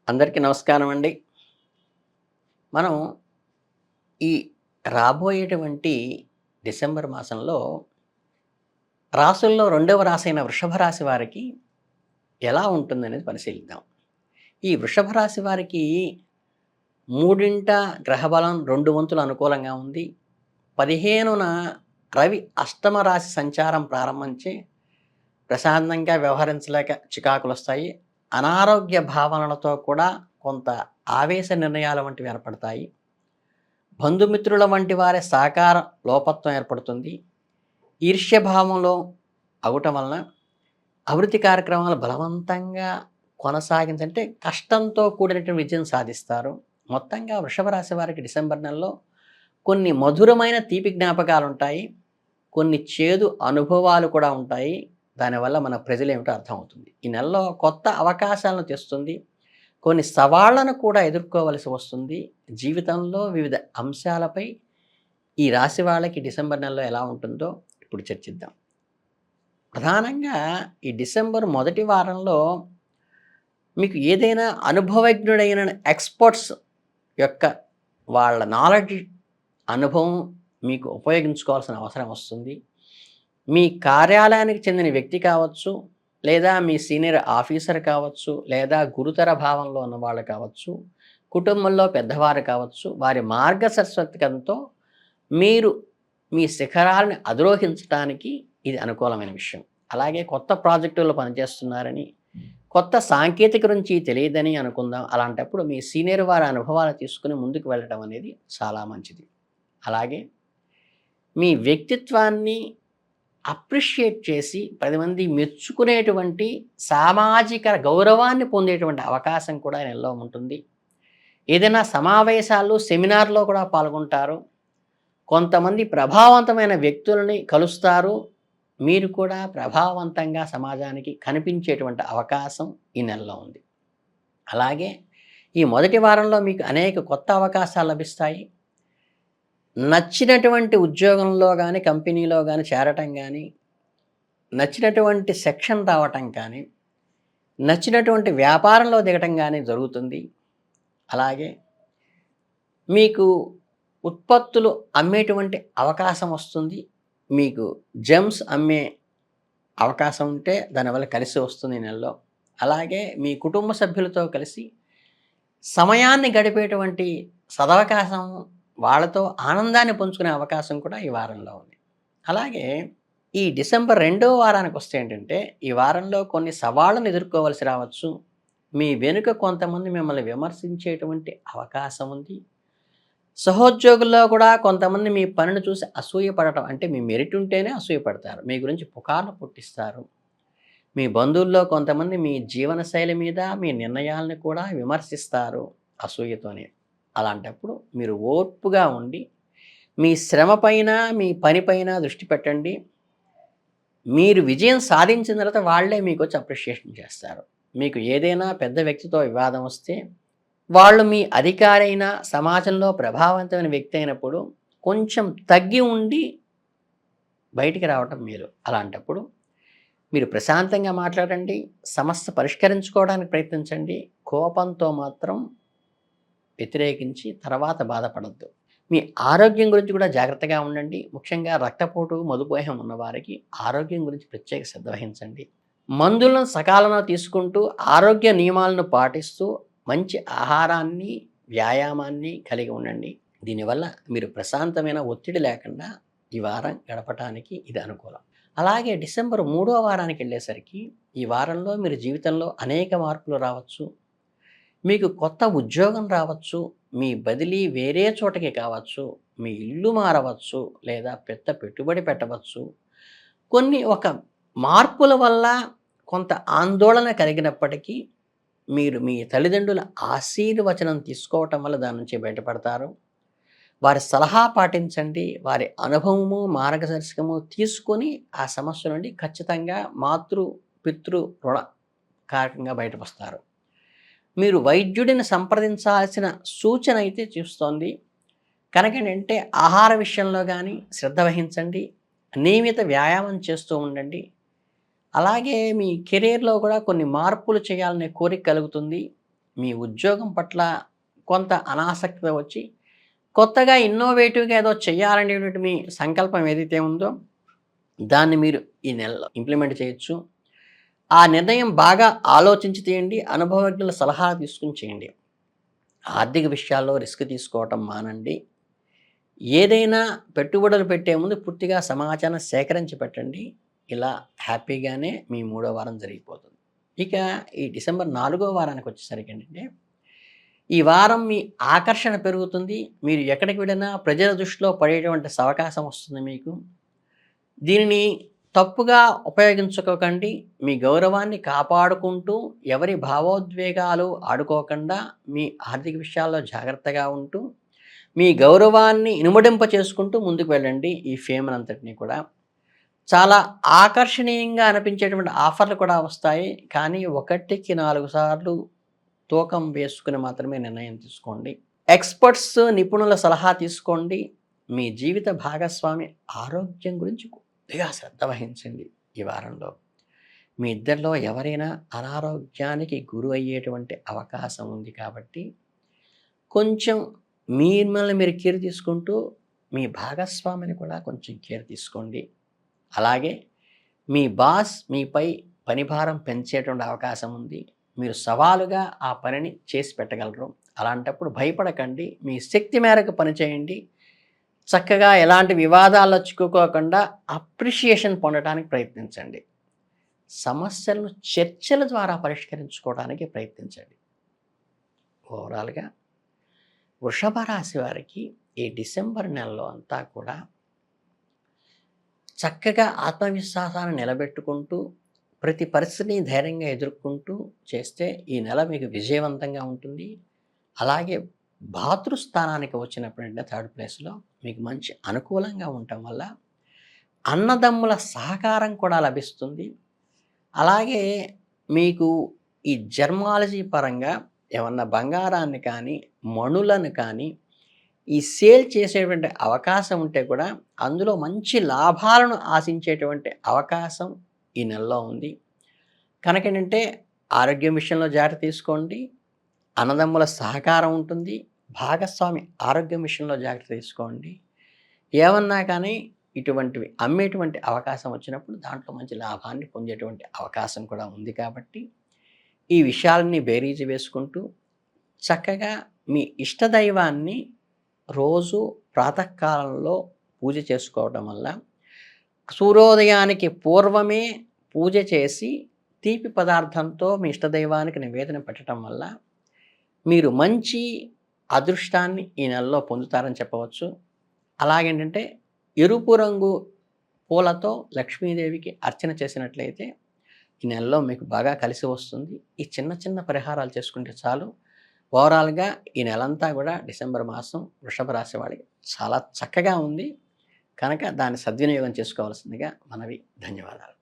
అందరికీ నమస్కారం అండి. మనం ఈ రాబోయేటువంటి డిసెంబర్ మాసంలో రాసుల్లో రెండవ రాశైన వృషభ రాశి వారికి ఎలా ఉంటుందనేది పరిశీలిద్దాం. ఈ వృషభ రాశి వారికి మూడింట గ్రహబలం 2 వంతులు అనుకూలంగా ఉంది. 15న రవి అష్టమ రాశి సంచారం ప్రారంభించి ప్రశాంతంగా వ్యవహరించలేక చికాకులొస్తాయి. అనారోగ్య భావనలతో కూడా కొంత ఆవేశ నిర్ణయాల వంటివి ఏర్పడతాయి. బంధుమిత్రుల వంటి వారి సహకార లోపత్వం ఏర్పడుతుంది. ఈర్ష్యభావంలో అవ్వటం వలన అభివృద్ధి కార్యక్రమాలు బలవంతంగా కొనసాగించంటే కష్టంతో కూడినటువంటి విజయం సాధిస్తారు. మొత్తంగా వృషభ రాశి వారికి డిసెంబర్ నెలలో కొన్ని మధురమైన తీపి జ్ఞాపకాలుంటాయి. కొన్ని చేదు అనుభవాలు కూడా ఉంటాయి. దానివల్ల మన ప్రజలేమిటో అర్థమవుతుంది. ఈ నెలలో కొత్త అవకాశాలను తెస్తుంది. కొన్ని సవాళ్లను కూడా ఎదుర్కోవలసి వస్తుంది. జీవితంలో వివిధ అంశాలపై ఈ రాశి వాళ్ళకి డిసెంబర్ నెలలో ఎలా ఉంటుందో ఇప్పుడు చర్చిద్దాం. ప్రధానంగా ఈ డిసెంబర్ మొదటి వారంలో మీకు ఏదైనా అనుభవజ్ఞుడైన ఎక్స్‌పర్ట్స్ యొక్క వాళ్ళ నాలెడ్జ్, అనుభవం మీకు ఉపయోగించుకోవాల్సిన అవసరం వస్తుంది. మీ కార్యాలయానికి చెందిన వ్యక్తి కావచ్చు, లేదా మీ సీనియర్ ఆఫీసర్ కావచ్చు, లేదా గురుతర భావంలో ఉన్నవాళ్ళు కావచ్చు, కుటుంబంలో పెద్దవారు కావచ్చు, వారి మార్గదర్శకత్వంతో మీరు మీ శిఖరాలను అధిరోహించటానికి ఇది అనుకూలమైన విషయం. అలాగే కొత్త ప్రాజెక్టుల్లో పనిచేస్తున్నారని, కొత్త సాంకేతిక గురించి తెలియదని అనుకుందాం. అలాంటప్పుడు మీ సీనియర్ వారి అనుభవాలు తీసుకుని ముందుకు వెళ్ళడం అనేది చాలా మంచిది. అలాగే మీ వ్యక్తిత్వాన్ని అప్రిషియేట్ చేసి 10 మంది మెచ్చుకునేటువంటి సామాజిక గౌరవాన్ని పొందేటువంటి అవకాశం కూడా ఈ నెలలో ఉంటుంది. ఏదైనా సమావేశాలు, సెమినార్‌లో కూడా పాల్గొంటారు. కొంతమంది ప్రభావవంతమైన వ్యక్తులని కలుస్తారు. మీరు కూడా ప్రభావవంతంగా సమాజానికి కనిపించేటువంటి అవకాశం ఈ నెలలో ఉంది. అలాగే ఈ మొదటి వారంలో మీకు అనేక కొత్త అవకాశాలు లభిస్తాయి. నచ్చినటువంటి ఉద్యోగంలో గానీ, కంపెనీలో గానీ చేరటం గానీ, నచ్చినటువంటి సెక్షన్ రావటం కానీ, నచ్చినటువంటి వ్యాపారంలో దిగటం గానీ జరుగుతుంది. అలాగే మీకు ఉత్పత్తులు అమ్మేటువంటి అవకాశం వస్తుంది. మీకు జెమ్స్ అమ్మే అవకాశం ఉంటే దానివల్ల కలిసి వస్తుంది ఈ నెలలో. అలాగే మీ కుటుంబ సభ్యులతో కలిసి సమయాన్ని గడిపేటువంటి సదవకాశం, వాళ్ళతో ఆనందాన్ని పంచుకునే అవకాశం కూడా ఈ వారంలో ఉంది. అలాగే ఈ డిసెంబర్ రెండవ వారానికి వస్తే ఏంటంటే, ఈ వారంలో కొన్ని సవాళ్ళను ఎదుర్కోవాల్సి రావచ్చు. మీ వెనుక కొంతమంది మిమ్మల్ని విమర్శించేటువంటి అవకాశం ఉంది. సహోద్యోగుల్లో కూడా కొంతమంది మీ పనిని చూసి అసూయపడటం, అంటే మీ మెరిట్ ఉంటేనే అసూయపడతారు. మీ గురించి పుకార్లు పుట్టిస్తారు. మీ బంధువుల్లో కొంతమంది మీ జీవనశైలి మీద, మీ నిర్ణయాలను కూడా విమర్శిస్తారు అసూయతోనే. అలాంటప్పుడు మీరు ఓర్పుగా ఉండి, మీ శ్రమ పైన, మీ పని పైన దృష్టి పెట్టండి. మీరు విజయం సాధించిన తర్వాత వాళ్ళే మీకొచ్చి అప్రిషియేషన్ చేస్తారు. మీకు ఏదైనా పెద్ద వ్యక్తితో వివాదం వస్తే, వాళ్ళు మీ అధికారి అయినా, సమాజంలో ప్రభావవంతమైన వ్యక్తి అయినప్పుడు కొంచెం తగ్గి ఉండి బయటికి రావటం మేలు. అలాంటప్పుడు మీరు ప్రశాంతంగా మాట్లాడండి. సమస్య పరిష్కరించుకోవడానికి ప్రయత్నించండి. కోపంతో మాత్రం వ్యతిరేకించి తర్వాత బాధపడొద్దు. మీ ఆరోగ్యం గురించి కూడా జాగ్రత్తగా ఉండండి. ముఖ్యంగా రక్తపోటు, మధుమేహం ఉన్నవారికి ఆరోగ్యం గురించి ప్రత్యేక శ్రద్ధ వహించండి. మందులను సకాలంలో తీసుకుంటూ, ఆరోగ్య నియమాలను పాటిస్తూ, మంచి ఆహారాన్ని, వ్యాయామాన్ని కలిగి ఉండండి. దీనివల్ల మీరు ప్రశాంతమైన ఒత్తిడి లేకుండా ఈ వారం గడపటానికి ఇది అనుకూలం. అలాగే డిసెంబర్ 3వ వారానికి వెళ్ళేసరికి ఈ వారంలో మీరు జీవితంలో అనేక మార్పులు రావచ్చు. మీకు కొత్త ఉద్యోగం రావచ్చు. మీ బదిలీ వేరే చోటకి కావచ్చు. మీ ఇల్లు మారవచ్చు. లేదా పెద్ద పెట్టుబడి పెట్టవచ్చు. కొన్ని ఒక మార్పుల వల్ల కొంత ఆందోళన కలిగినప్పటికీ మీరు మీ తల్లిదండ్రుల ఆశీర్వచనం తీసుకోవటం వల్ల దాని నుంచి బయటపడతారు. వారి సలహా పాటించండి. వారి అనుభవము, మార్గదర్శకము తీసుకొని ఆ సమస్య నుండి ఖచ్చితంగా మాతృ, పితృ రుణ కారకంగా బయటకొస్తారు. మీరు వైద్యుడిని సంప్రదించాల్సిన సూచన అయితే చూస్తోంది. కనుక ఏంటంటే ఆహార విషయంలో కానీ శ్రద్ధ వహించండి. నియమిత వ్యాయామం చేస్తూ ఉండండి. అలాగే మీ కెరీర్‌లో కూడా కొన్ని మార్పులు చేయాలనే కోరిక కలుగుతుంది. మీ ఉద్యోగం పట్ల కొంత అనాసక్తి వచ్చి కొత్తగా ఇన్నోవేటివ్‌గా ఏదో చేయాలనేటువంటి మీ సంకల్పం ఏదైతే ఉందో దాన్ని మీరు ఈ నెలలో ఇంప్లిమెంట్ చేయొచ్చు. ఆ నిర్ణయం బాగా ఆలోచించి తీయండి. అనుభవజ్ఞుల సలహా తీసుకొని చేయండి. ఆర్థిక విషయాల్లో రిస్క్ తీసుకోవటం మానండి. ఏదైనా పెట్టుబడులు పెట్టే ముందు పూర్తిగా సమాచారం సేకరించి పెట్టండి. ఇలా హ్యాపీగానే మీ మూడో వారం జరిగిపోతుంది. ఇక ఈ డిసెంబర్ 4 వారానికి వచ్చేసరికి ఏంటంటే, ఈ వారం మీ ఆకర్షణ పెరుగుతుంది. మీరు ఎక్కడికి వెళ్ళినా ప్రజల దృష్టిలో పడేటువంటి అవకాశం వస్తుంది మీకు. దీనిని తప్పుగా ఉపయోగించుకోకండి. మీ గౌరవాన్ని కాపాడుకుంటూ, ఎవరి భావోద్వేగాలు ఆడుకోకుండా, మీ ఆర్థిక విషయాల్లో జాగ్రత్తగా ఉంటూ, మీ గౌరవాన్ని ఇనుమడింప చేసుకుంటూ ముందుకు వెళ్ళండి. ఈ ఫేమ్‌నంతటిని కూడా. చాలా ఆకర్షణీయంగా అనిపించేటువంటి ఆఫర్‌లు కూడా వస్తాయి. కానీ 1కి 4 సార్లు తూకం వేసుకొని మాత్రమే నిర్ణయం తీసుకోండి. ఎక్స్‌పర్ట్స్, నిపుణుల సలహా తీసుకోండి. మీ జీవిత భాగస్వామి ఆరోగ్యం గురించి కొద్దిగా శ్రద్ధ వహించండి ఈ వారంలో. మీ ఇద్దరిలో ఎవరైనా అనారోగ్యానికి గురి అయ్యేటువంటి అవకాశం ఉంది కాబట్టి, కొంచెం మిమ్మల్ని మీరు కేర్ తీసుకుంటూ, మీ భాగస్వామిని కూడా కొంచెం కేర్ తీసుకోండి. అలాగే మీ బాస్ మీపై పనిభారం పెంచేటువంటి అవకాశం ఉంది. మీరు సవాలుగా ఆ పనిని చేసి పెట్టగలరు. అలాంటప్పుడు భయపడకండి. మీ శక్తి మేరకు పనిచేయండి. చక్కగా ఎలాంటి వివాదాల్లో చిక్కుకోకుండా అప్రిషియేషన్ పొందడానికి ప్రయత్నించండి. సమస్యలను చర్చల ద్వారా పరిష్కరించుకోవడానికి ప్రయత్నించండి. ఓవరాల్‌గా వృషభ రాశి వారికి ఈ డిసెంబర్ నెలలో అంతా కూడా చక్కగా ఆత్మవిశ్వాసాన్ని నిలబెట్టుకుంటూ, ప్రతి పరిస్థితిని ధైర్యంగా ఎదుర్కొంటూ చేస్తే ఈ నెల మీకు విజయవంతంగా ఉంటుంది. అలాగే భాతృస్థానానికి వచ్చినప్పుడంటే థర్డ్ ప్లేస్‌లో మీకు మంచి అనుకూలంగా ఉండటం వల్ల అన్నదమ్ముల సహకారం కూడా లభిస్తుంది. అలాగే మీకు ఈ జర్మాలజీ పరంగా ఏమన్నా బంగారాన్ని కానీ, మణులను కానీ ఈ సేల్ చేసేటువంటి అవకాశం ఉంటే కూడా అందులో మంచి లాభాలను ఆశించేటువంటి అవకాశం ఈ నెలలో ఉంది. కనుక ఏంటంటే ఆరోగ్యం విషయంలో జాగ్రత్త తీసుకోండి. అన్నదమ్ముల సహకారం ఉంటుంది. భాగస్వామి ఆరోగ్యం విషయంలో జాగ్రత్త తీసుకోండి. ఏమన్నా కానీ ఇటువంటివి అమ్మేటువంటి అవకాశం వచ్చినప్పుడు దాంట్లో మంచి లాభాన్ని పొందేటువంటి అవకాశం కూడా ఉంది కాబట్టి, ఈ విషయాలన్నీ బేరీజు వేసుకుంటూ చక్కగా మీ ఇష్టదైవాన్ని రోజు ప్రాతకాలంలో పూజ చేసుకోవడం వల్ల, సూర్యోదయానికి పూర్వమే పూజ చేసి తీపి పదార్థంతో మీ ఇష్టదైవానికి నివేదన పెట్టడం వల్ల మీరు మంచి అదృష్టాన్ని ఈ నెలలో పొందుతారని చెప్పవచ్చు. అలాగేంటంటే ఎరుపు రంగు పూలతో లక్ష్మీదేవికి అర్చన చేసినట్లయితే ఈ నెలలో మీకు బాగా కలిసి వస్తుంది. ఈ చిన్న చిన్న పరిహారాలు చేసుకుంటే చాలు. ఓవరాల్‌గా ఈ నెలంతా కూడా డిసెంబర్ మాసం వృషభ రాశి వాళ్ళకి చాలా చక్కగా ఉంది. కనుక దాన్ని సద్వినియోగం చేసుకోవాల్సిందిగా మనవి. ధన్యవాదాలు.